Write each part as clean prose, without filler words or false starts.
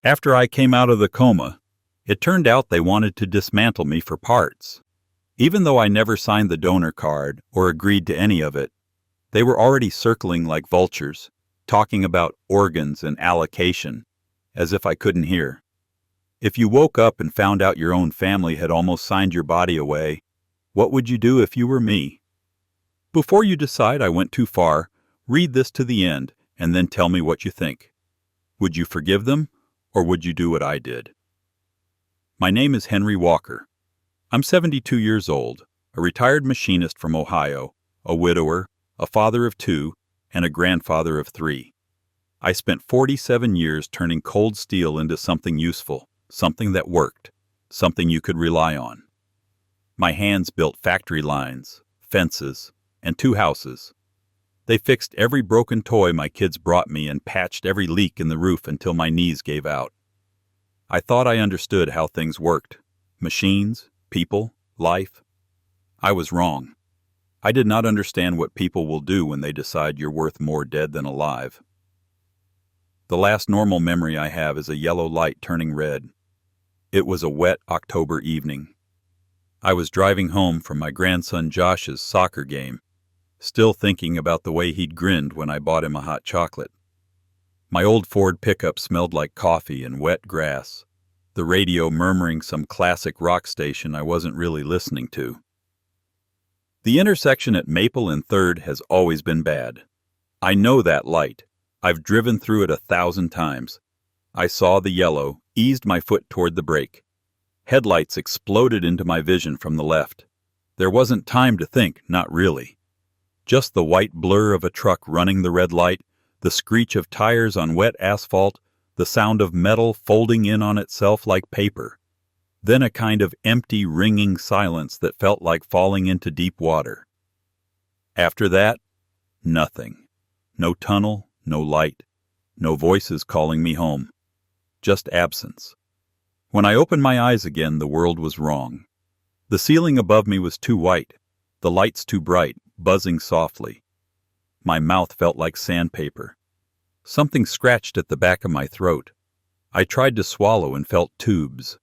After I came out of the coma, it turned out they wanted to dismantle me for parts. Even though I never signed the donor card or agreed to any of it, they were already circling like vultures, talking about organs and allocation, as if I couldn't hear. If you woke up and found out your own family had almost signed your body away, what would you do if you were me? Before you decide I went too far, read this to the end and then tell me what you think. Would you forgive them, or would you do what I did? My name is Henry Walker. I'm 72 years old, a retired machinist from Ohio, a widower, a father of 2, and a grandfather of 3. I spent 47 years turning cold steel into something useful, something that worked, something you could rely on. My hands built factory lines, fences, and 2 houses. They fixed every broken toy my kids brought me and patched every leak in the roof until my knees gave out. I thought I understood how things worked. Machines, people, life. I was wrong. I did not understand what people will do when they decide you're worth more dead than alive. The last normal memory I have is a yellow light turning red. It was a wet October evening. I was driving home from my grandson Josh's soccer game, still thinking about the way he'd grinned when I bought him a hot chocolate. My old Ford pickup smelled like coffee and wet grass, the radio murmuring some classic rock station I wasn't really listening to. The intersection at Maple and 3rd has always been bad. I know that light. I've driven through it 1,000 times. I saw the yellow, eased my foot toward the brake. Headlights exploded into my vision from the left. There wasn't time to think, not really. Just the white blur of a truck running the red light, the screech of tires on wet asphalt, the sound of metal folding in on itself like paper. Then a kind of empty, ringing silence that felt like falling into deep water. After that, nothing. No tunnel, no light, no voices calling me home. Just absence. When I opened my eyes again, the world was wrong. The ceiling above me was too white, the lights too bright, buzzing softly. My mouth felt like sandpaper. Something scratched at the back of my throat. I tried to swallow and felt tubes.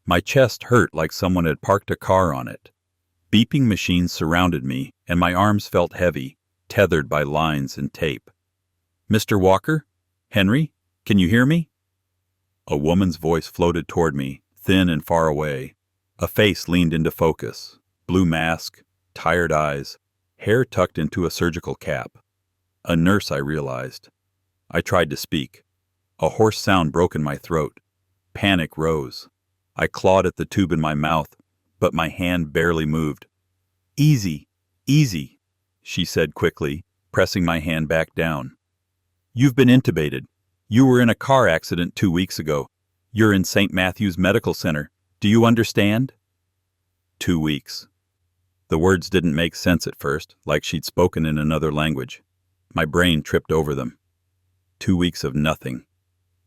My chest hurt like someone had parked a car on it. Beeping machines surrounded me, and my arms felt heavy, tethered by lines and tape. "Mr. Walker? Henry? Can you hear me?" A woman's voice floated toward me, thin and far away. A face leaned into focus. Blue mask, tired eyes, hair tucked into a surgical cap. A nurse, I realized. I tried to speak. A hoarse sound broke in my throat. Panic rose. I clawed at the tube in my mouth, but my hand barely moved. "Easy, easy," she said quickly, pressing my hand back down. "You've been intubated. You were in a car accident 2 weeks ago. You're in St. Matthew's Medical Center. Do you understand?" 2 weeks. The words didn't make sense at first, like she'd spoken in another language. My brain tripped over them. 2 weeks of nothing.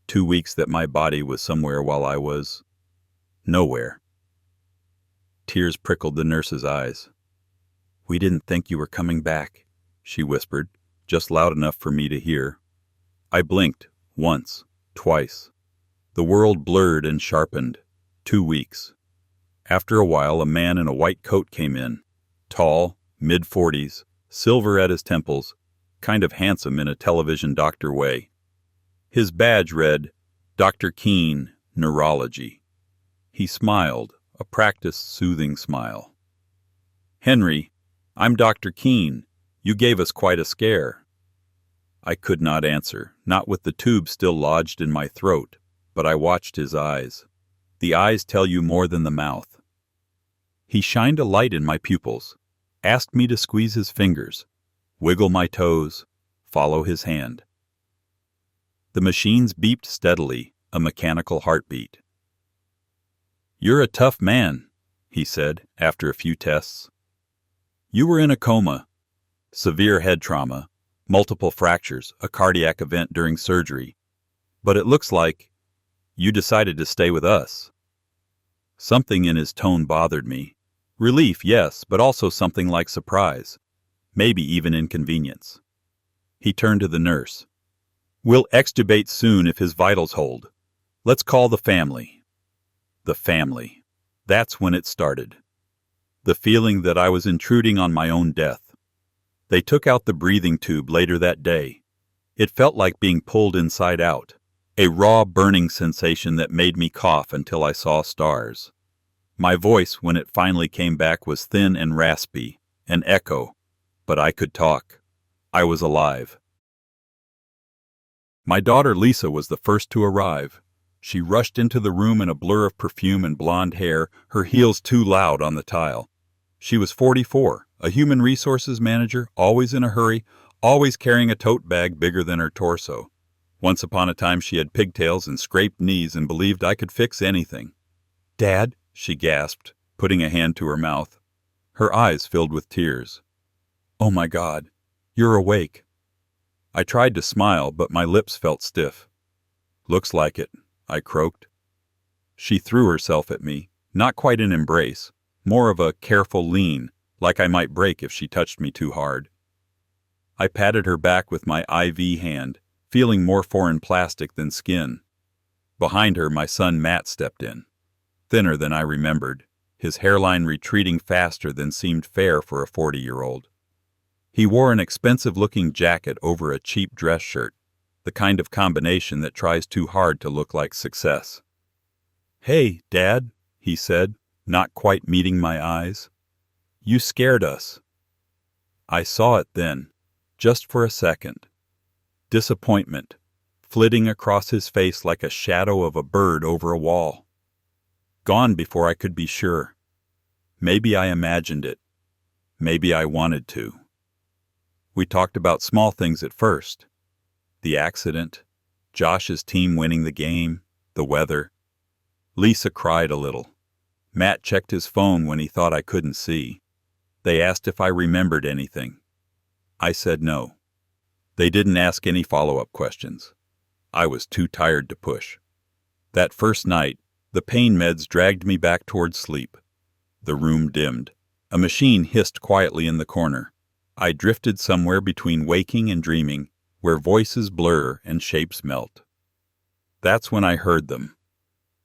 2 weeks that my body was somewhere while I was nowhere. Tears prickled the nurse's eyes. "We didn't think you were coming back," she whispered, just loud enough for me to hear. I blinked, once, twice. The world blurred and sharpened. 2 weeks. After a while, a man in a white coat came in. Tall, mid-40s, silver at his temples, kind of handsome in a television doctor way. His badge read, "Dr. Keene, Neurology." He smiled, a practiced, soothing smile. "Henry, I'm Dr. Keene. You gave us quite a scare." I could not answer, not with the tube still lodged in my throat, but I watched his eyes. The eyes tell you more than the mouth. He shined a light in my pupils, asked me to squeeze his fingers, wiggle my toes, follow his hand. The machines beeped steadily, a mechanical heartbeat. "You're a tough man," he said, after a few tests. "You were in a coma, severe head trauma, multiple fractures, a cardiac event during surgery. But it looks like you decided to stay with us." Something in his tone bothered me. Relief, yes, but also something like surprise, maybe even inconvenience. He turned to the nurse. "We'll extubate soon if his vitals hold. Let's call the family. The family. That's when it started. The feeling that I was intruding on my own death. They took out the breathing tube later that day. It felt like being pulled inside out, a raw burning sensation that made me cough until I saw stars. My voice, when it finally came back, was thin and raspy, an echo, but I could talk. I was alive. My daughter Lisa was the first to arrive. She rushed into the room in a blur of perfume and blonde hair, her heels too loud on the tile. She was 44, a human resources manager, always in a hurry, always carrying a tote bag bigger than her torso. Once upon a time she had pigtails and scraped knees and believed I could fix anything. "Dad," she gasped, putting a hand to her mouth. Her eyes filled with tears. "Oh my God, you're awake." I tried to smile, but my lips felt stiff. "Looks like it," I croaked. She threw herself at me, not quite an embrace, more of a careful lean, like I might break if she touched me too hard. I patted her back with my IV hand, feeling more foreign plastic than skin. Behind her, my son Matt stepped in. Thinner than I remembered, his hairline retreating faster than seemed fair for a 40-year-old. He wore an expensive-looking jacket over a cheap dress shirt, the kind of combination that tries too hard to look like success. "Hey, Dad," he said, not quite meeting my eyes. "You scared us." I saw it then, just for a second. Disappointment, flitting across his face like a shadow of a bird over a wall. Gone before I could be sure. Maybe I imagined it. Maybe I wanted to. We talked about small things at first. The accident, Josh's team winning the game, the weather. Lisa cried a little. Matt checked his phone when he thought I couldn't see. They asked if I remembered anything. I said no. They didn't ask any follow-up questions. I was too tired to push. That first night, the pain meds dragged me back towards sleep. The room dimmed. A machine hissed quietly in the corner. I drifted somewhere between waking and dreaming, where voices blur and shapes melt. That's when I heard them.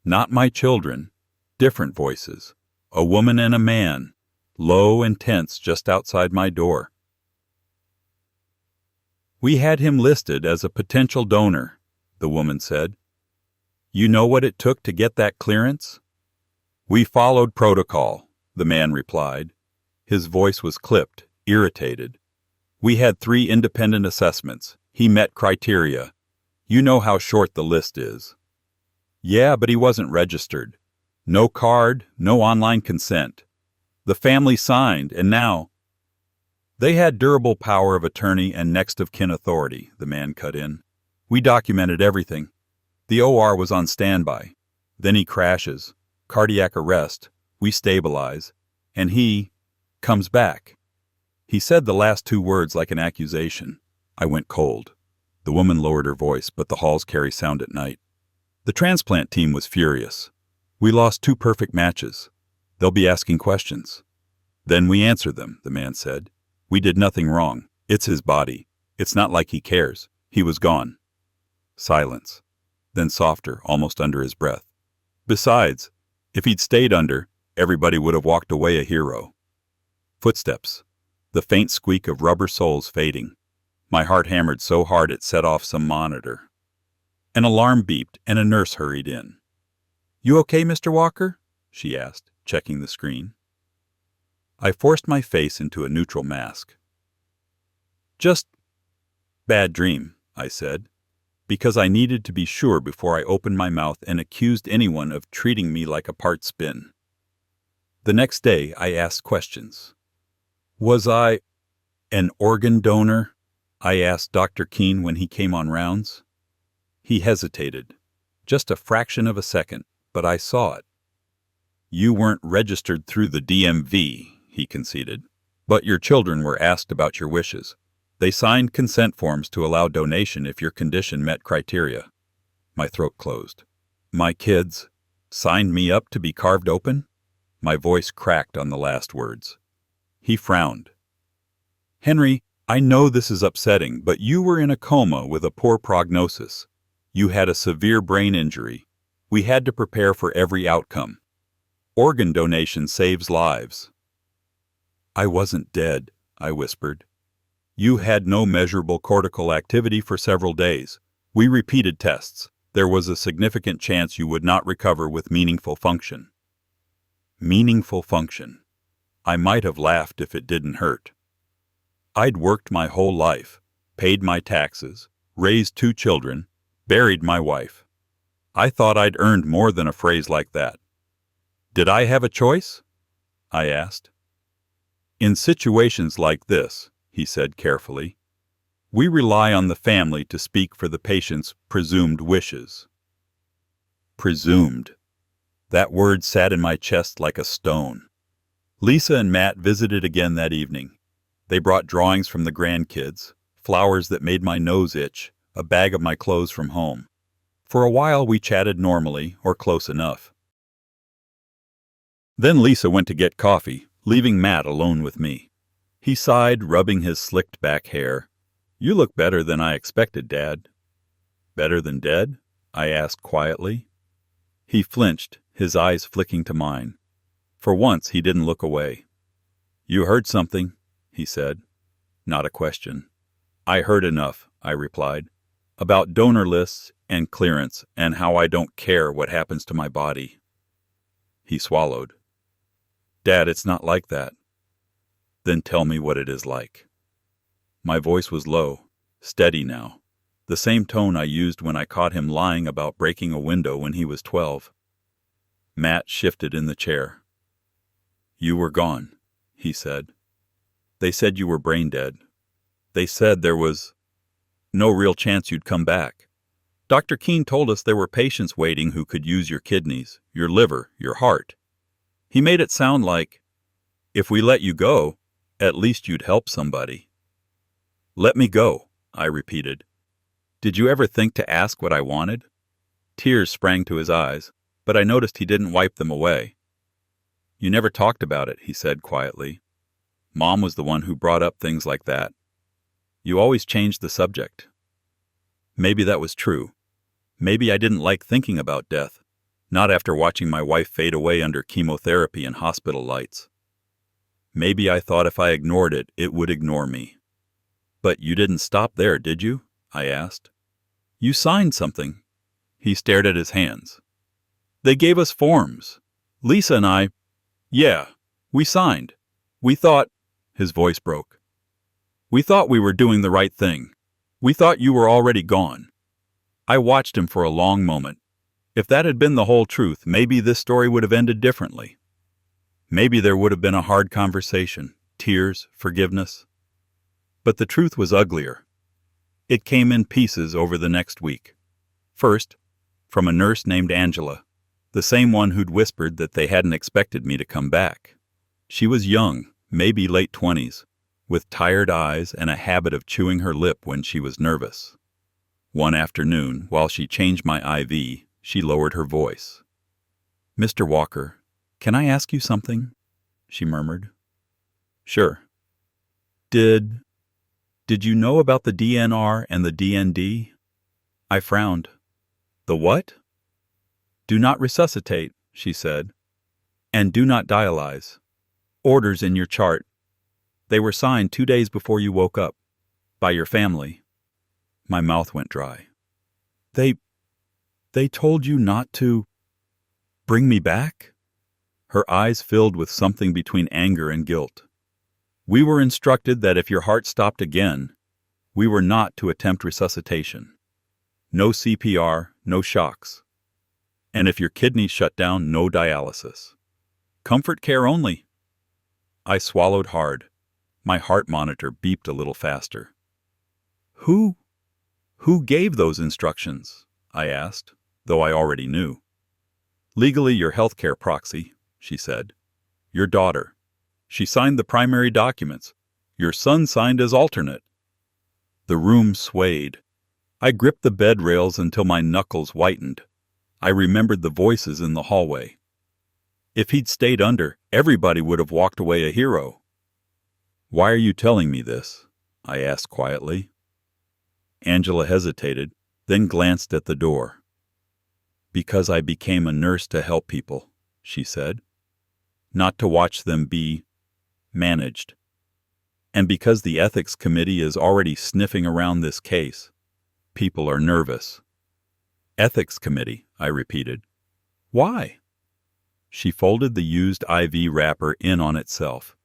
Not my children, different voices. A woman and a man, low and tense just outside my door. "We had him listed as a potential donor," the woman said. "You know what it took to get that clearance?" "We followed protocol," the man replied. His voice was clipped, irritated. "We had 3 independent assessments. He met criteria. You know how short the list is." "Yeah, but he wasn't registered. No card, no online consent. The family signed, and now—" "They had durable power of attorney and next of kin authority," the man cut in. "We documented everything. The OR was on standby. Then he crashes. Cardiac arrest. We stabilize. And he comes back." He said the last 2 words like an accusation. I went cold. The woman lowered her voice, but the halls carry sound at night. "The transplant team was furious. We lost 2 perfect matches. They'll be asking questions." "Then we answer them," the man said. "We did nothing wrong. It's his body. It's not like he cares. He was gone." Silence. Then softer, almost under his breath. "Besides, if he'd stayed under, everybody would have walked away a hero." Footsteps. The faint squeak of rubber soles fading. My heart hammered so hard it set off some monitor. An alarm beeped and a nurse hurried in. "You okay, Mr. Walker?" she asked, checking the screen. I forced my face into a neutral mask. "Just bad dream," I said, because I needed to be sure before I opened my mouth and accused anyone of treating me like a part spin. The next day I asked questions. "Was I an organ donor?" I asked Dr. Keene when he came on rounds. He hesitated, just a fraction of a second, but I saw it. "You weren't registered through the DMV," he conceded, "but your children were asked about your wishes. They signed consent forms to allow donation if your condition met criteria." My throat closed. "My kids signed me up to be carved open?" My voice cracked on the last words. He frowned. "Henry, I know this is upsetting, but you were in a coma with a poor prognosis. You had a severe brain injury. We had to prepare for every outcome. Organ donation saves lives. I wasn't dead, I whispered. You had no measurable cortical activity for several days. We repeated tests. There was a significant chance you would not recover with meaningful function. Meaningful function. I might have laughed if it didn't hurt. I'd worked my whole life, paid my taxes, raised 2 children, buried my wife. I thought I'd earned more than a phrase like that. Did I have a choice? I asked. In situations like this, he said carefully, we rely on the family to speak for the patient's presumed wishes. Presumed. That word sat in my chest like a stone. Lisa and Matt visited again that evening. They brought drawings from the grandkids, flowers that made my nose itch, a bag of my clothes from home. For a while we chatted normally, or close enough. Then Lisa went to get coffee, leaving Matt alone with me. He sighed, rubbing his slicked back hair. You look better than I expected, Dad. Better than dead? I asked quietly. He flinched, his eyes flicking to mine. For once he didn't look away. You heard something, he said. Not a question. I heard enough, I replied. About donor lists and clearance and how I don't care what happens to my body. He swallowed. Dad, it's not like that. Then tell me what it is like. My voice was low, steady now, the same tone I used when I caught him lying about breaking a window when he was 12. Matt shifted in the chair. You were gone, he said. They said you were brain dead. They said there was no real chance you'd come back. Dr. Keene told us there were patients waiting who could use your kidneys, your liver, your heart. He made it sound like, if we let you go, at least you'd help somebody. Let me go, I repeated. Did you ever think to ask what I wanted? Tears sprang to his eyes, but I noticed he didn't wipe them away. You never talked about it, he said quietly. Mom was the one who brought up things like that. You always changed the subject. Maybe that was true. Maybe I didn't like thinking about death, not after watching my wife fade away under chemotherapy and hospital lights. Maybe I thought if I ignored it, it would ignore me. But you didn't stop there, did you? I asked. You signed something. He stared at his hands. They gave us forms. Lisa and I, yeah, we signed. We thought, his voice broke. We thought we were doing the right thing. We thought you were already gone. I watched him for a long moment. If that had been the whole truth, maybe this story would have ended differently. Maybe there would have been a hard conversation, tears, forgiveness. But the truth was uglier. It came in pieces over the next week. First, from a nurse named Angela, the same one who'd whispered that they hadn't expected me to come back. She was young, maybe late 20s, with tired eyes and a habit of chewing her lip when she was nervous. One afternoon, while she changed my IV, she lowered her voice. Mr. Walker, can I ask you something? She murmured. Sure. Did you know about the DNR and the DND? I frowned. The what? Do not resuscitate, she said. And do not dialyze. Orders in your chart. They were signed 2 days before you woke up. By your family. My mouth went dry. They told you not to bring me back? Her eyes filled with something between anger and guilt. We were instructed that if your heart stopped again, we were not to attempt resuscitation. No CPR, no shocks. And if your kidneys shut down, no dialysis. Comfort care only. I swallowed hard. My heart monitor beeped a little faster. Who gave those instructions? I asked, though I already knew. Legally your healthcare proxy, she said. Your daughter. She signed the primary documents. Your son signed as alternate. The room swayed. I gripped the bed rails until my knuckles whitened. I remembered the voices in the hallway. If he'd stayed under, everybody would have walked away a hero. Why are you telling me this? I asked quietly. Angela hesitated, then glanced at the door. Because I became a nurse to help people, she said, not to watch them be managed. And because the ethics committee is already sniffing around this case, people are nervous. Ethics committee, I repeated. Why? She folded the used IV wrapper in on itself.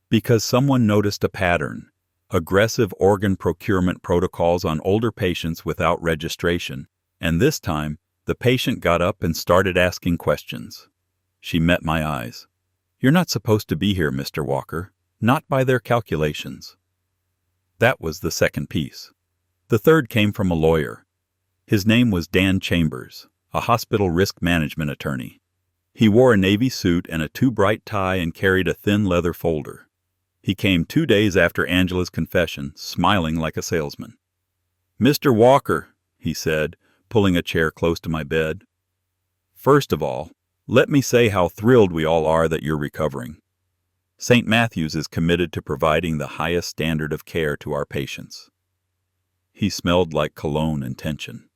Because someone noticed a pattern. Aggressive organ procurement protocols on older patients without registration. And this time, the patient got up and started asking questions. She met my eyes. You're not supposed to be here, Mr. Walker. Not by their calculations. That was the second piece. The third came from a lawyer. His name was Dan Chambers, a hospital risk management attorney. He wore a navy suit and a too-bright tie and carried a thin leather folder. He came 2 days after Angela's confession, smiling like a salesman. Mr. Walker, he said, pulling a chair close to my bed. First of all, let me say how thrilled we all are that you're recovering. St. Matthew's is committed to providing the highest standard of care to our patients. He smelled like cologne and tension.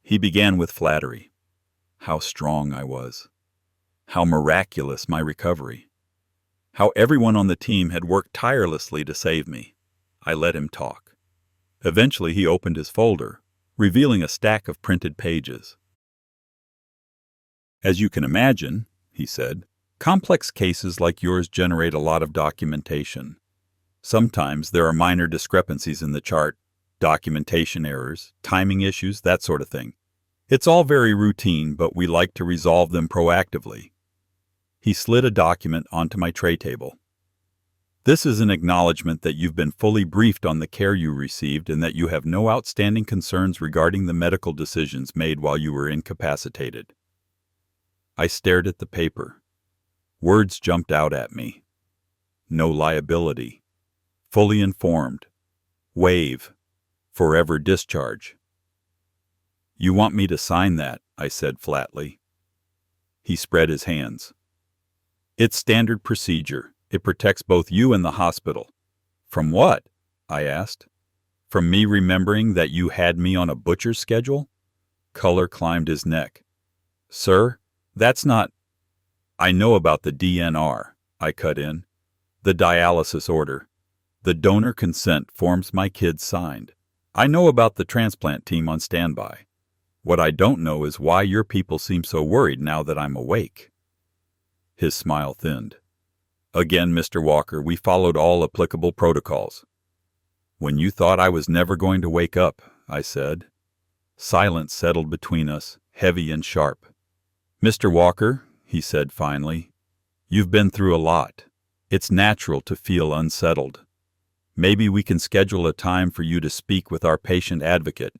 He began with flattery. How strong I was. How miraculous my recovery. How everyone on the team had worked tirelessly to save me. I let him talk. Eventually he opened his folder, revealing a stack of printed pages. As you can imagine, he said, complex cases like yours generate a lot of documentation. Sometimes there are minor discrepancies in the chart, documentation errors, timing issues, that sort of thing. It's all very routine, but we like to resolve them proactively. He slid a document onto my tray table. This is an acknowledgement that you've been fully briefed on the care you received and that you have no outstanding concerns regarding the medical decisions made while you were incapacitated. I stared at the paper. Words jumped out at me. No liability. Fully informed. Waive. Forever discharge. You want me to sign that, I said flatly. He spread his hands. It's standard procedure. It protects both you and the hospital. From what? I asked. From me remembering that you had me on a butcher's schedule? Color climbed his neck. Sir, that's not... I know about the DNR, I cut in. The dialysis order. The donor consent forms my kids signed. I know about the transplant team on standby. What I don't know is why your people seem so worried now that I'm awake. His smile thinned. Again, Mr. Walker, we followed all applicable protocols. When you thought I was never going to wake up, I said. Silence settled between us, heavy and sharp. Mr. Walker, he said finally, you've been through a lot. It's natural to feel unsettled. Maybe we can schedule a time for you to speak with our patient advocate.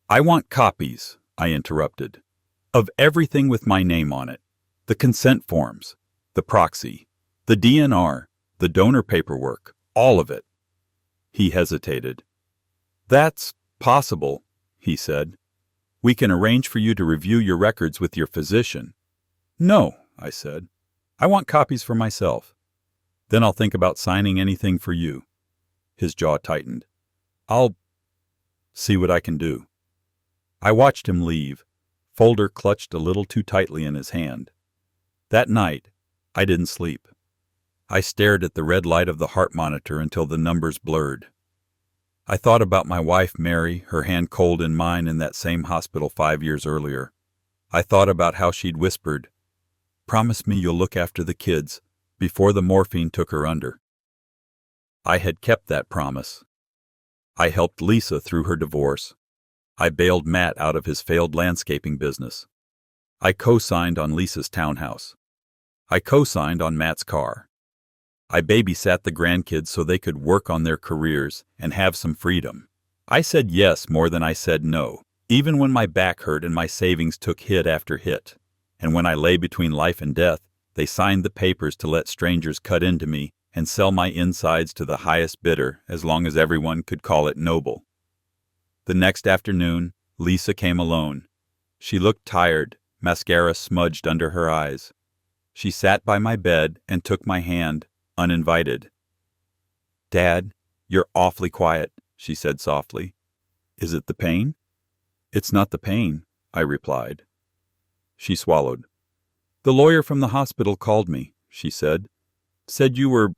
I want copies, I interrupted, of everything with my name on it. The consent forms, the proxy, the DNR, the donor paperwork, all of it. He hesitated. That's possible, he said. We can arrange for you to review your records with your physician. No, I said. I want copies for myself. Then I'll think about signing anything for you. His jaw tightened. I'll see what I can do. I watched him leave, folder clutched a little too tightly in his hand. That night, I didn't sleep. I stared at the red light of the heart monitor until the numbers blurred. I thought about my wife, Mary, her hand cold in mine in that same hospital 5 years earlier. I thought about how she'd whispered, "Promise me you'll look after the kids," before the morphine took her under. I had kept that promise. I helped Lisa through her divorce. I bailed Matt out of his failed landscaping business. I co-signed on Lisa's townhouse. I co-signed on Matt's car. I babysat the grandkids so they could work on their careers and have some freedom. I said yes more than I said no, even when my back hurt and my savings took hit after hit. And when I lay between life and death, they signed the papers to let strangers cut into me and sell my insides to the highest bidder as long as everyone could call it noble. The next afternoon, Lisa came alone. She looked tired, mascara smudged under her eyes. She sat by my bed and took my hand, uninvited. "Dad, you're awfully quiet," she said softly. "Is it the pain?" "It's not the pain," I replied. She swallowed. "The lawyer from the hospital called me," she said. "Said you were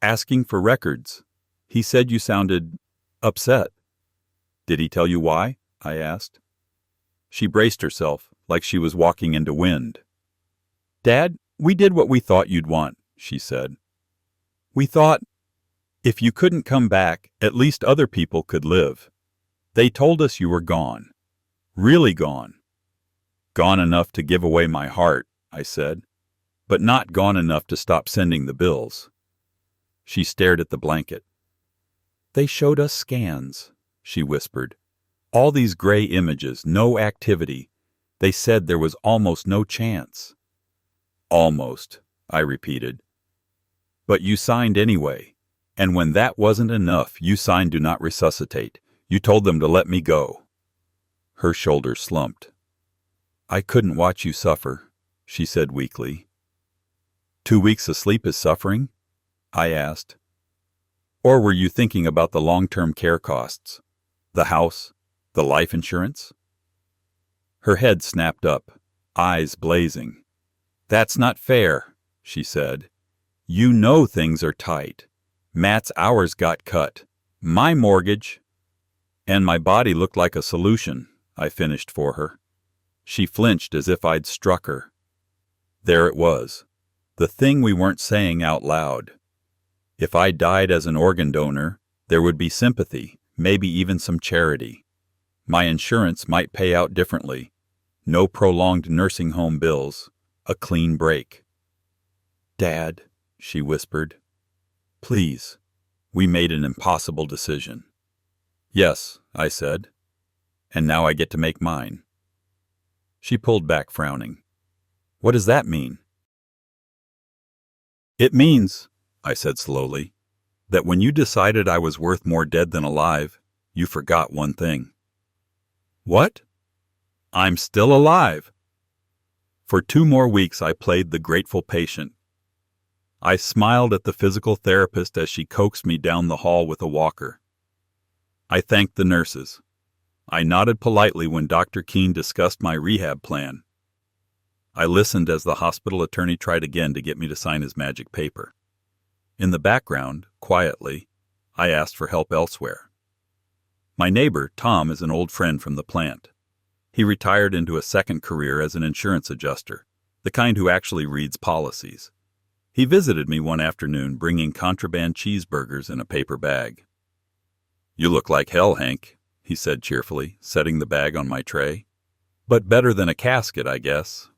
asking for records. He said you sounded upset." "Did he tell you why?" I asked. She braced herself, like she was walking into wind. "Dad, we did what we thought you'd want," she said. "We thought if you couldn't come back, at least other people could live. They told us you were gone. Really gone." "Gone enough to give away my heart," I said, "but not gone enough to stop sending the bills." She stared at the blanket. "They showed us scans," she whispered. "All these gray images, no activity. They said there was almost no chance." "Almost," I repeated. "But you signed anyway. And when that wasn't enough, you signed do not resuscitate. You told them to let me go." Her shoulders slumped. "I couldn't watch you suffer," she said weakly. 2 weeks of sleep is suffering?" I asked. "Or were you thinking about the long-term care costs? The house? The life insurance?" Her head snapped up, eyes blazing. "That's not fair," she said. "You know things are tight. Matt's hours got cut. My mortgage—" "And my body looked like a solution," I finished for her. She flinched as if I'd struck her. There it was, the thing we weren't saying out loud. If I died as an organ donor, there would be sympathy, maybe even some charity. My insurance might pay out differently. No prolonged nursing home bills. A clean break. "Dad," she whispered. "Please, we made an impossible decision." "Yes," I said. "And now I get to make mine." She pulled back, frowning. "What does that mean?" "It means," I said slowly, "that when you decided I was worth more dead than alive, you forgot one thing." "What?" "I'm still alive." For 2 more weeks I played the grateful patient. I smiled at the physical therapist as she coaxed me down the hall with a walker. I thanked the nurses. I nodded politely when Dr. Keene discussed my rehab plan. I listened as the hospital attorney tried again to get me to sign his magic paper. In the background, quietly, I asked for help elsewhere. My neighbor, Tom, is an old friend from the plant. He retired into a second career as an insurance adjuster, the kind who actually reads policies. He visited me one afternoon bringing contraband cheeseburgers in a paper bag. "You look like hell, Hank," he said cheerfully, setting the bag on my tray. "But better than a casket, I guess."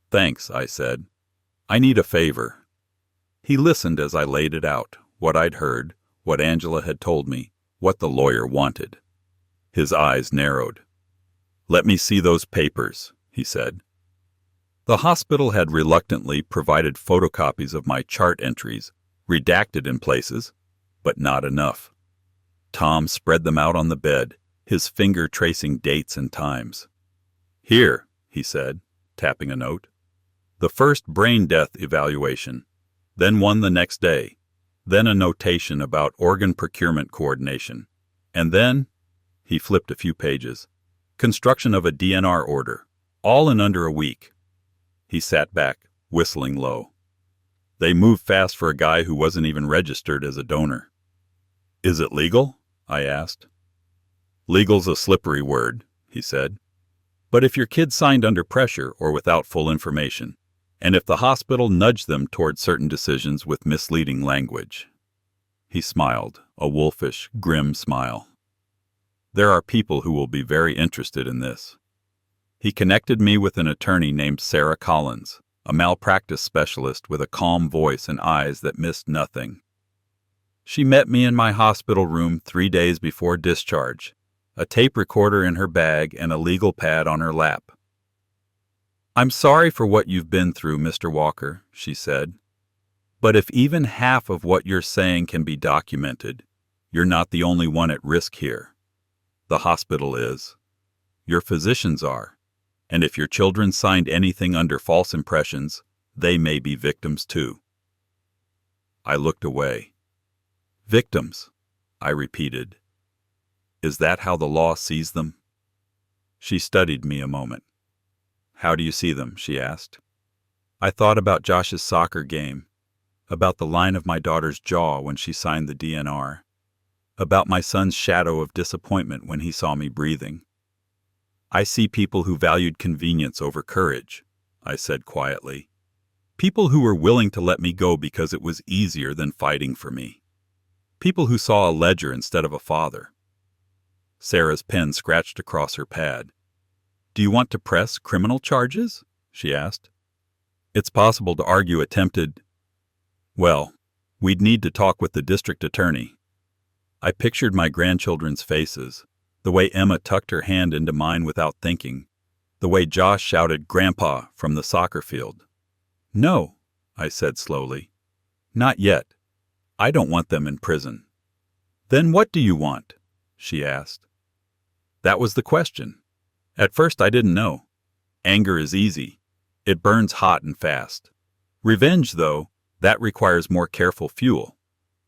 "Thanks," I said. "I need a favor." He listened as I laid it out, what I'd heard, what Angela had told me, what the lawyer wanted. His eyes narrowed. "Let me see those papers," he said. The hospital had reluctantly provided photocopies of my chart entries, redacted in places, but not enough. Tom spread them out on the bed, his finger tracing dates and times. "Here," he said, tapping a note. "The first brain death evaluation, then one the next day, then a notation about organ procurement coordination, and then," he flipped a few pages, "construction of a DNR order, all in under a week." He sat back, whistling low. "They move fast for a guy who wasn't even registered as a donor." "Is it legal?" I asked. "Legal's a slippery word," he said. "But if your kid signed under pressure or without full information, and if the hospital nudged them toward certain decisions with misleading language." He smiled, a wolfish, grim smile. "There are people who will be very interested in this." He connected me with an attorney named Sarah Collins, a malpractice specialist with a calm voice and eyes that missed nothing. She met me in my hospital room 3 days before discharge, a tape recorder in her bag and a legal pad on her lap. "I'm sorry for what you've been through, Mr. Walker," she said. "But if even half of what you're saying can be documented, you're not the only one at risk here. The hospital is. Your physicians are. And if your children signed anything under false impressions, they may be victims too." I looked away. "Victims," I repeated. "Is that how the law sees them?" She studied me a moment. How do you see them? She asked. I thought about Josh's soccer game, about the line of my daughter's jaw when she signed the DNR, about my son's shadow of disappointment when he saw me breathing. I see people who valued convenience over courage, I said quietly. People who were willing to let me go because it was easier than fighting for me. People who saw a ledger instead of a father. Sarah's pen scratched across her pad. Do you want to press criminal charges? She asked. It's possible to argue attempted. Well, we'd need to talk with the district attorney. I pictured my grandchildren's faces, the way Emma tucked her hand into mine without thinking, the way Josh shouted, "Grandpa," from the soccer field. No, I said slowly. Not yet. I don't want them in prison. Then what do you want? She asked. That was the question. At first I didn't know. Anger is easy. It burns hot and fast. Revenge, though, that requires more careful fuel.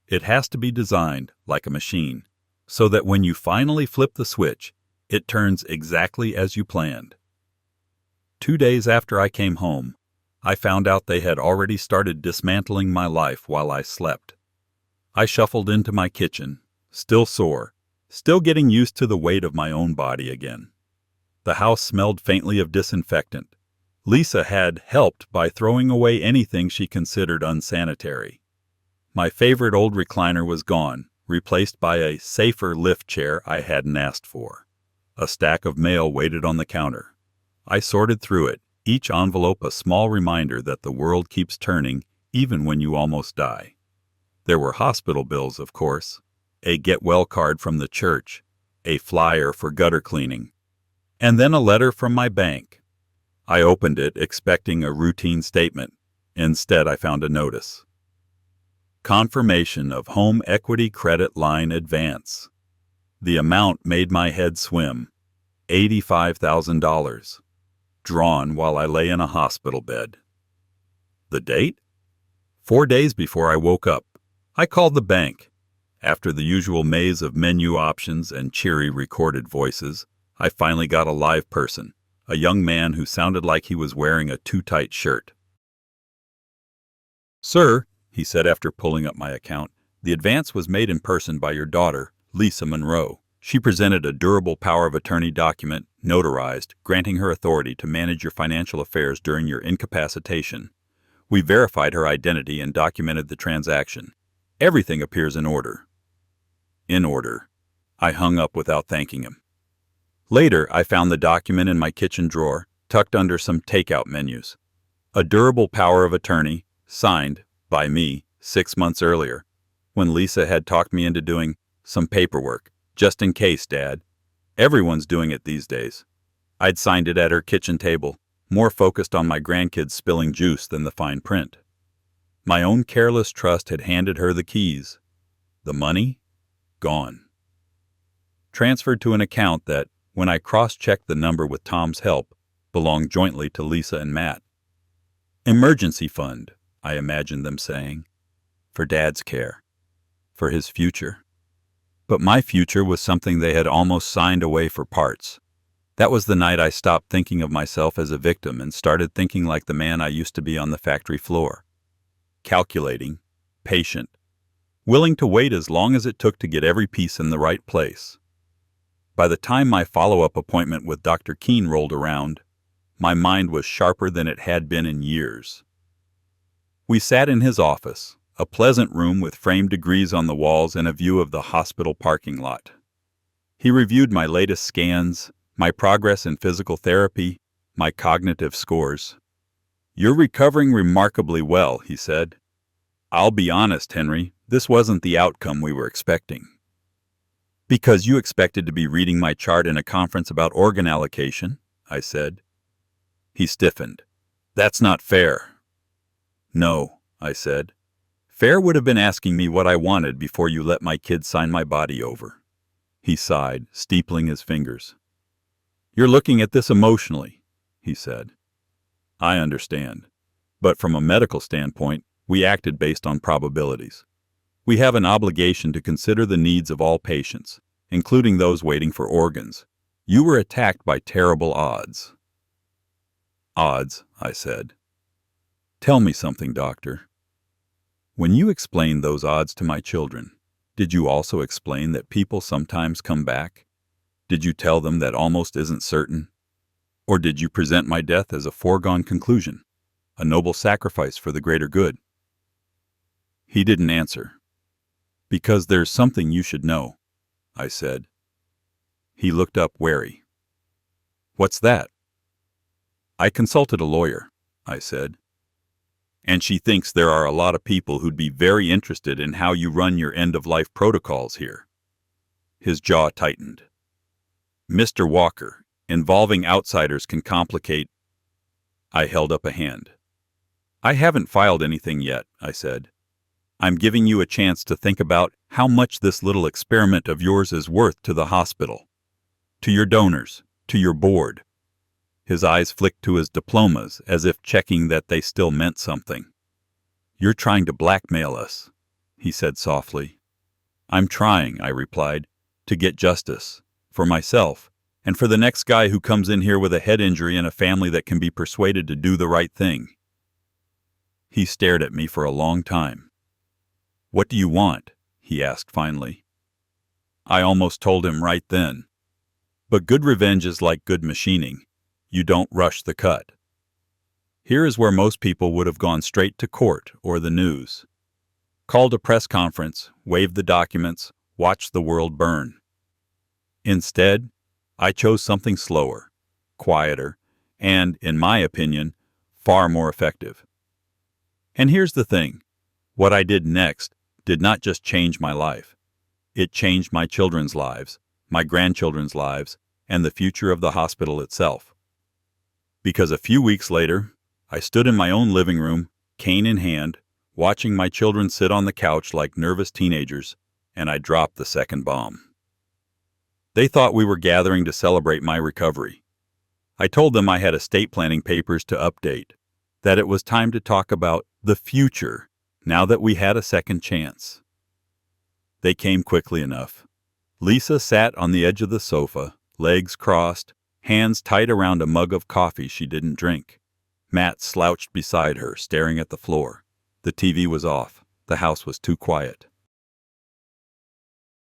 It has to be designed, like a machine, so that when you finally flip the switch, it turns exactly as you planned. 2 days after I came home, I found out they had already started dismantling my life while I slept. I shuffled into my kitchen, still sore, still getting used to the weight of my own body again. The house smelled faintly of disinfectant. Lisa had helped by throwing away anything she considered unsanitary. My favorite old recliner was gone, replaced by a safer lift chair I hadn't asked for. A stack of mail waited on the counter. I sorted through it, each envelope a small reminder that the world keeps turning even when you almost die. There were hospital bills, of course, a get-well card from the church, a flyer for gutter cleaning, and then a letter from my bank. I opened it expecting a routine statement. Instead, I found a notice. Confirmation of home equity credit line advance. The amount made my head swim. $85,000. Drawn while I lay in a hospital bed. The date? 4 days before I woke up. I called the bank. After the usual maze of menu options and cheery recorded voices, I finally got a live person, a young man who sounded like he was wearing a too-tight shirt. Sir, he said after pulling up my account, the advance was made in person by your daughter, Lisa Monroe. She presented a durable power of attorney document, notarized, granting her authority to manage your financial affairs during your incapacitation. We verified her identity and documented the transaction. Everything appears in order. In order. I hung up without thanking him. Later, I found the document in my kitchen drawer, tucked under some takeout menus. A durable power of attorney, signed, by me, 6 months earlier, when Lisa had talked me into doing some paperwork. Just in case, Dad. Everyone's doing it these days. I'd signed it at her kitchen table, more focused on my grandkids spilling juice than the fine print. My own careless trust had handed her the keys. The money? Gone. Transferred to an account that, when I cross-checked the number with Tom's help, belonged jointly to Lisa and Matt. Emergency fund, I imagined them saying. For Dad's care. For his future. But my future was something they had almost signed away for parts. That was the night I stopped thinking of myself as a victim and started thinking like the man I used to be on the factory floor. Calculating, patient, willing to wait as long as it took to get every piece in the right place. By the time my follow-up appointment with Dr. Keene rolled around, my mind was sharper than it had been in years. We sat in his office, a pleasant room with framed degrees on the walls and a view of the hospital parking lot. He reviewed my latest scans, my progress in physical therapy, my cognitive scores. You're recovering remarkably well, he said. I'll be honest, Henry, this wasn't the outcome we were expecting. Because you expected to be reading my chart in a conference about organ allocation, I said. He stiffened. That's not fair. No, I said. Fair would have been asking me what I wanted before you let my kid sign my body over. He sighed, steepling his fingers. You're looking at this emotionally, he said. I understand. But from a medical standpoint, we acted based on probabilities. We have an obligation to consider the needs of all patients, including those waiting for organs. You were attacked by terrible odds. Odds, I said. Tell me something, doctor. When you explained those odds to my children, did you also explain that people sometimes come back? Did you tell them that almost isn't certain? Or did you present my death as a foregone conclusion, a noble sacrifice for the greater good? He didn't answer. Because there's something you should know, I said. He looked up wary. What's that? I consulted a lawyer, I said. And she thinks there are a lot of people who'd be very interested in how you run your end-of-life protocols here. His jaw tightened. Mr. Walker, involving outsiders can complicate. I held up a hand. I haven't filed anything yet, I said. I'm giving you a chance to think about how much this little experiment of yours is worth to the hospital, to your donors, to your board. His eyes flicked to his diplomas as if checking that they still meant something. You're trying to blackmail us, he said softly. I'm trying, I replied, to get justice, for myself, and for the next guy who comes in here with a head injury and a family that can be persuaded to do the right thing. He stared at me for a long time. What do you want? He asked finally. I almost told him right then. But good revenge is like good machining. You don't rush the cut. Here is where most people would have gone straight to court or the news. Called a press conference, waved the documents, watched the world burn. Instead, I chose something slower, quieter, and, in my opinion, far more effective. And here's the thing. What I did next did not just change my life. It changed my children's lives, my grandchildren's lives, and the future of the hospital itself. Because a few weeks later, I stood in my own living room, cane in hand, watching my children sit on the couch like nervous teenagers, and I dropped the second bomb. They thought we were gathering to celebrate my recovery. I told them I had estate planning papers to update, that it was time to talk about the future now that we had a second chance. They came quickly enough. Lisa sat on the edge of the sofa, legs crossed, hands tight around a mug of coffee she didn't drink. Matt slouched beside her, staring at the floor. The TV was off. The house was too quiet.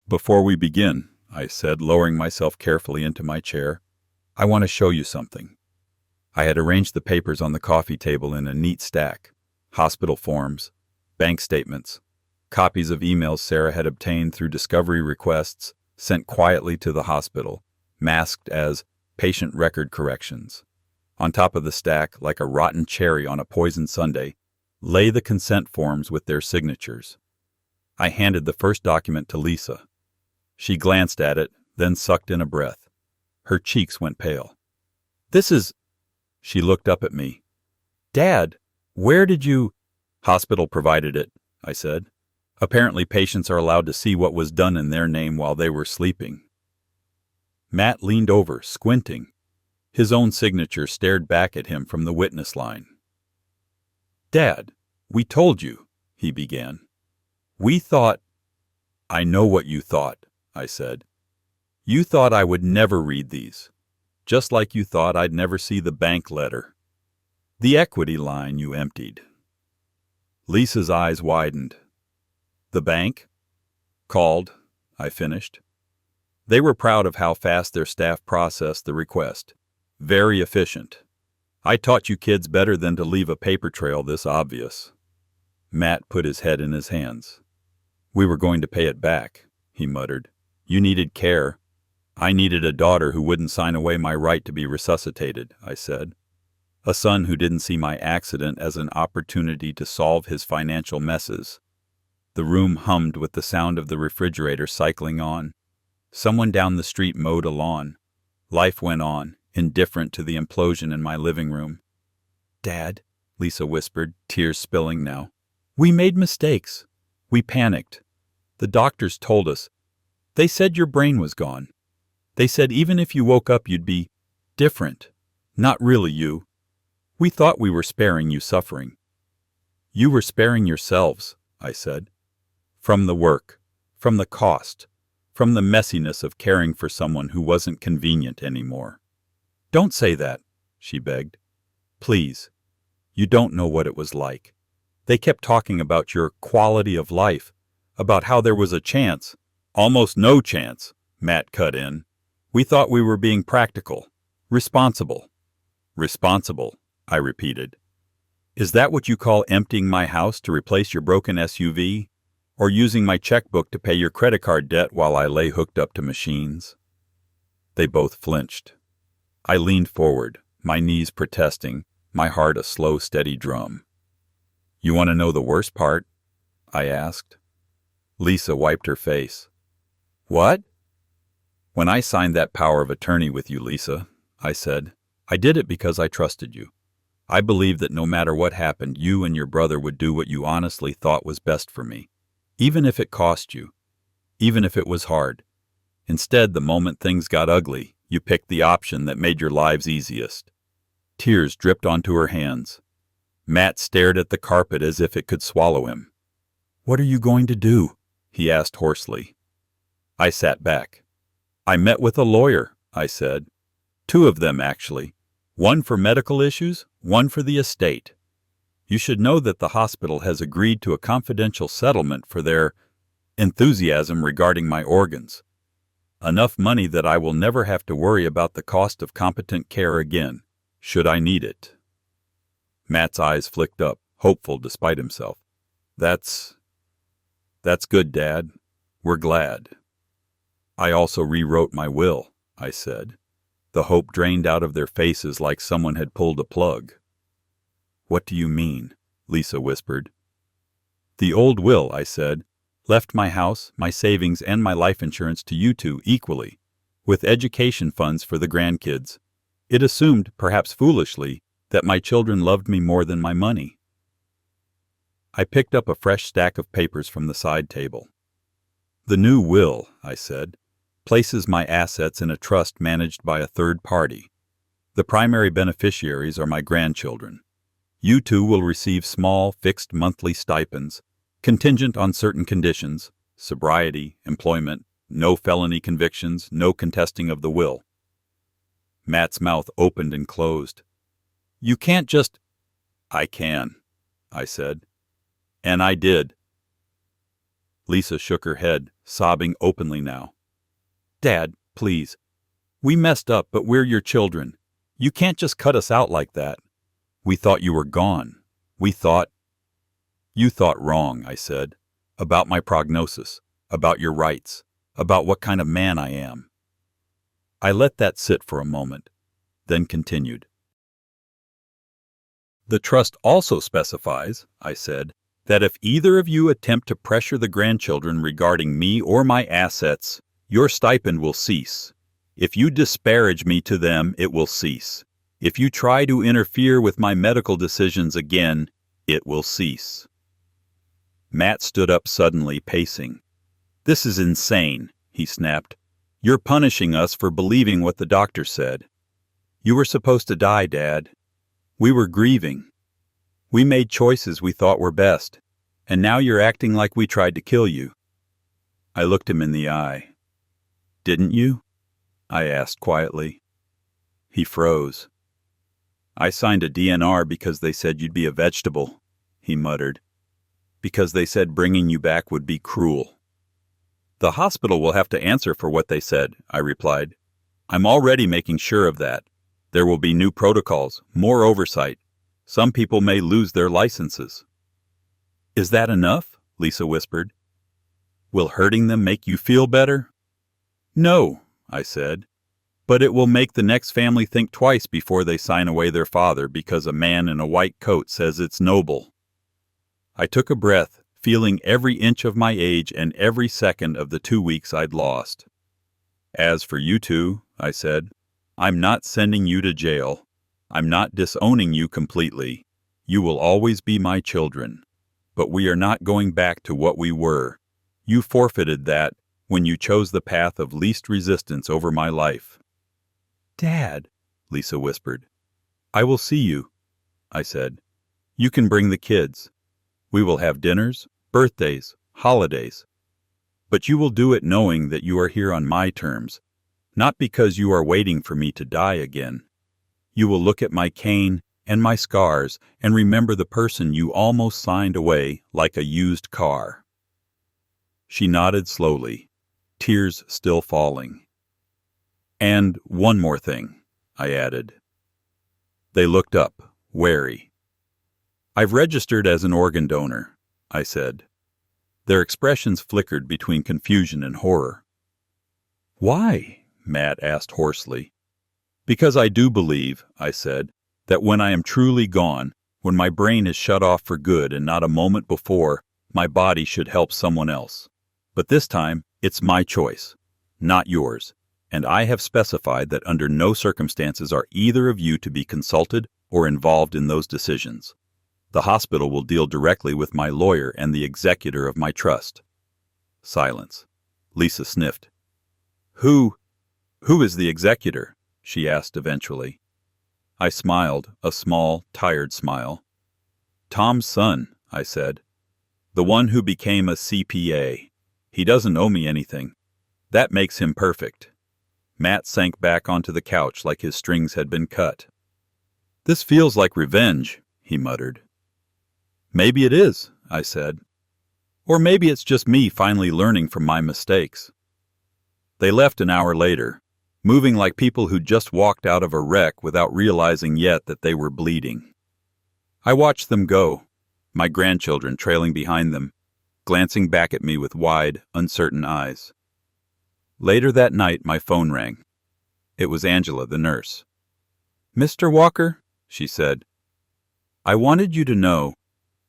Before we begin, I said, lowering myself carefully into my chair, I want to show you something. I had arranged the papers on the coffee table in a neat stack. Hospital forms, bank statements, copies of emails Sarah had obtained through discovery requests sent quietly to the hospital, masked as patient record corrections. On top of the stack, like a rotten cherry on a poisoned sundae, lay the consent forms with their signatures. I handed the first document to Lisa. She glanced at it, then sucked in a breath. Her cheeks went pale. This is... She looked up at me. Dad, where did you... Hospital provided it, I said. Apparently patients are allowed to see what was done in their name while they were sleeping. Matt leaned over, squinting. His own signature stared back at him from the witness line. Dad, we told you, he began. We thought... I know what you thought, I said. You thought I would never read these, just like you thought I'd never see the bank letter. The equity line you emptied. Lisa's eyes widened. The bank? Called, I finished. They were proud of how fast their staff processed the request. Very efficient. I taught you kids better than to leave a paper trail this obvious. Matt put his head in his hands. We were going to pay it back, he muttered. You needed care. I needed a daughter who wouldn't sign away my right to be resuscitated, I said. A son who didn't see my accident as an opportunity to solve his financial messes. The room hummed with the sound of the refrigerator cycling on. Someone down the street mowed a lawn. Life went on, indifferent to the implosion in my living room. Dad, Lisa whispered, tears spilling now. We made mistakes. We panicked. The doctors told us. They said your brain was gone. They said even if you woke up you'd be different. Not really you. We thought we were sparing you suffering. You were sparing yourselves, I said. From the work, from the cost, from the messiness of caring for someone who wasn't convenient anymore. Don't say that, she begged. Please, you don't know what it was like. They kept talking about your quality of life, about how there was a chance. Almost no chance, Matt cut in. We thought we were being practical, responsible. Responsible, I repeated. Is that what you call emptying my house to replace your broken SUV? Or using my checkbook to pay your credit card debt while I lay hooked up to machines? They both flinched. I leaned forward, my knees protesting, my heart a slow, steady drum. You want to know the worst part? I asked. Lisa wiped her face. What? When I signed that power of attorney with you, Lisa, I said, I did it because I trusted you. I believed that no matter what happened, you and your brother would do what you honestly thought was best for me, even if it cost you, even if it was hard. Instead, the moment things got ugly, you picked the option that made your lives easiest. Tears dripped onto her hands. Matt stared at the carpet as if it could swallow him. What are you going to do? He asked hoarsely. I sat back. I met with a lawyer, I said. 2 of them, actually. One for medical issues, one for the estate. You should know that the hospital has agreed to a confidential settlement for their enthusiasm regarding my organs. Enough money that I will never have to worry about the cost of competent care again, should I need it. Matt's eyes flicked up, hopeful despite himself. That's good, Dad. We're glad. I also rewrote my will, I said. The hope drained out of their faces like someone had pulled a plug. What do you mean? Lisa whispered. The old will, I said, left my house, my savings, and my life insurance to you 2 equally, with education funds for the grandkids. It assumed, perhaps foolishly, that my children loved me more than my money. I picked up a fresh stack of papers from the side table. The new will, I said, places my assets in a trust managed by a third party. The primary beneficiaries are my grandchildren. You 2 will receive small, fixed monthly stipends, contingent on certain conditions: sobriety, employment, no felony convictions, no contesting of the will. Matt's mouth opened and closed. You can't just... I can, I said. And I did. Lisa shook her head, sobbing openly now. Dad, please. We messed up, but we're your children. You can't just cut us out like that. We thought you were gone. We thought... You thought wrong, I said, about my prognosis, about your rights, about what kind of man I am. I let that sit for a moment, then continued. The trust also specifies, I said, that if either of you attempt to pressure the grandchildren regarding me or my assets, your stipend will cease. If you disparage me to them, it will cease. If you try to interfere with my medical decisions again, it will cease. Matt stood up suddenly, pacing. This is insane, he snapped. You're punishing us for believing what the doctor said. You were supposed to die, Dad. We were grieving. We made choices we thought were best, and now you're acting like we tried to kill you. I looked him in the eye. Didn't you? I asked quietly. He froze. I signed a DNR because they said you'd be a vegetable, he muttered. Because they said bringing you back would be cruel. The hospital will have to answer for what they said, I replied. I'm already making sure of that. There will be new protocols, more oversight. Some people may lose their licenses. Is that enough? Lisa whispered. Will hurting them make you feel better? No, I said. But it will make the next family think twice before they sign away their father because a man in a white coat says it's noble. I took a breath, feeling every inch of my age and every second of the 2 weeks I'd lost. As for you 2, I said, I'm not sending you to jail. I'm not disowning you completely. You will always be my children. But we are not going back to what we were. You forfeited that when you chose the path of least resistance over my life. Dad, Lisa whispered. I will see you, I said. You can bring the kids. We will have dinners, birthdays, holidays. But you will do it knowing that you are here on my terms, not because you are waiting for me to die again. You will look at my cane and my scars, and remember the person you almost signed away like a used car." She nodded slowly, tears still falling. "And one more thing," I added. They looked up, wary. "I've registered as an organ donor," I said. Their expressions flickered between confusion and horror. "Why?" Matt asked hoarsely. "Because I do believe," I said, "that when I am truly gone, when my brain is shut off for good and not a moment before, my body should help someone else. But this time, it's my choice, not yours, and I have specified that under no circumstances are either of you to be consulted or involved in those decisions. The hospital will deal directly with my lawyer and the executor of my trust." Silence. Lisa sniffed. Who is the executor?" she asked eventually. I smiled, a small, tired smile. "Tom's son," I said. "The one who became a CPA. He doesn't owe me anything. That makes him perfect." Matt sank back onto the couch like his strings had been cut. "This feels like revenge," he muttered. "Maybe it is," I said. "Or maybe it's just me finally learning from my mistakes." They left an hour later, moving like people who'd just walked out of a wreck without realizing yet that they were bleeding. I watched them go, my grandchildren trailing behind them, glancing back at me with wide, uncertain eyes. Later that night, my phone rang. It was Angela, the nurse. "Mr. Walker," she said, "I wanted you to know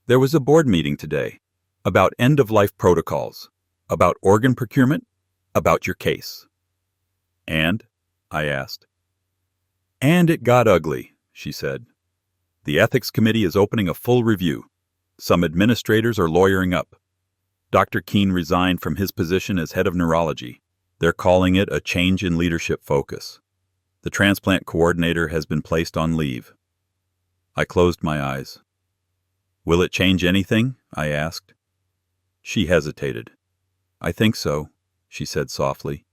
there was a board meeting today about end-of-life protocols, about organ procurement, about your case." "And?" I asked. "And it got ugly," she said. "The ethics committee is opening a full review. Some administrators are lawyering up. Dr. Keene resigned from his position as head of neurology. They're calling it a change in leadership focus. The transplant coordinator has been placed on leave." I closed my eyes. "Will it change anything?" I asked. She hesitated. "I think so," she said softly.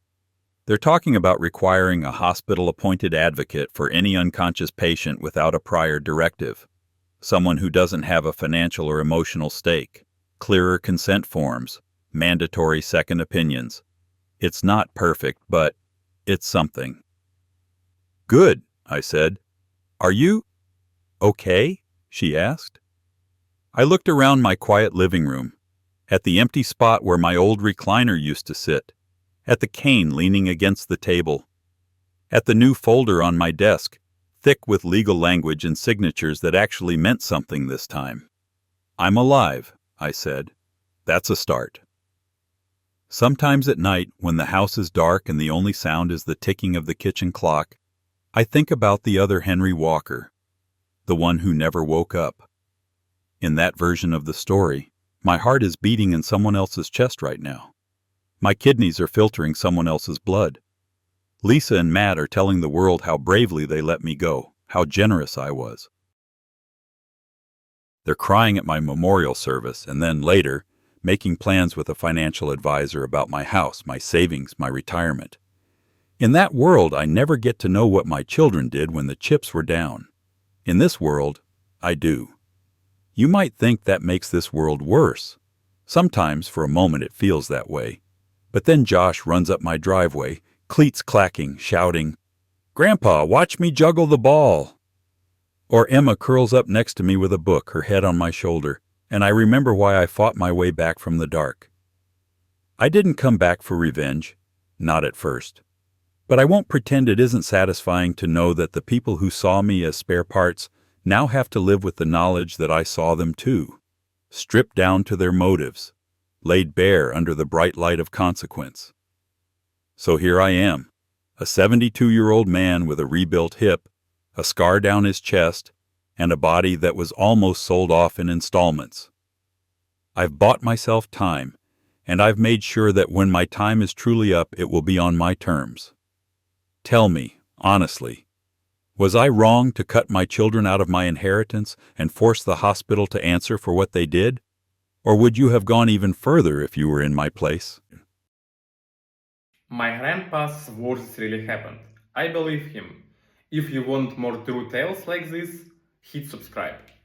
"They're talking about requiring a hospital-appointed advocate for any unconscious patient without a prior directive. Someone who doesn't have a financial or emotional stake. Clearer consent forms. Mandatory second opinions. It's not perfect, but it's something." "Good," I said. "Are you okay?" she asked. I looked around my quiet living room, at the empty spot where my old recliner used to sit, at the cane leaning against the table, at the new folder on my desk, thick with legal language and signatures that actually meant something this time. "I'm alive," I said. "That's a start." Sometimes at night, when the house is dark and the only sound is the ticking of the kitchen clock, I think about the other Henry Walker, the one who never woke up. In that version of the story, my heart is beating in someone else's chest right now. My kidneys are filtering someone else's blood. Lisa and Matt are telling the world how bravely they let me go, how generous I was. They're crying at my memorial service and then later, making plans with a financial advisor about my house, my savings, my retirement. In that world, I never get to know what my children did when the chips were down. In this world, I do. You might think that makes this world worse. Sometimes, for a moment, it feels that way. But then Josh runs up my driveway, cleats clacking, shouting, "Grandpa, watch me juggle the ball!" Or Emma curls up next to me with a book, her head on my shoulder, and I remember why I fought my way back from the dark. I didn't come back for revenge, not at first. But I won't pretend it isn't satisfying to know that the people who saw me as spare parts now have to live with the knowledge that I saw them too, stripped down to their motives, laid bare under the bright light of consequence. So here I am, a 72-year-old man with a rebuilt hip, a scar down his chest, and a body that was almost sold off in installments. I've bought myself time, and I've made sure that when my time is truly up, it will be on my terms. Tell me, honestly, was I wrong to cut my children out of my inheritance and force the hospital to answer for what they did? Or would you have gone even further if you were in my place? My grandpa's words really happened. I believe him. If you want more true tales like this, hit subscribe.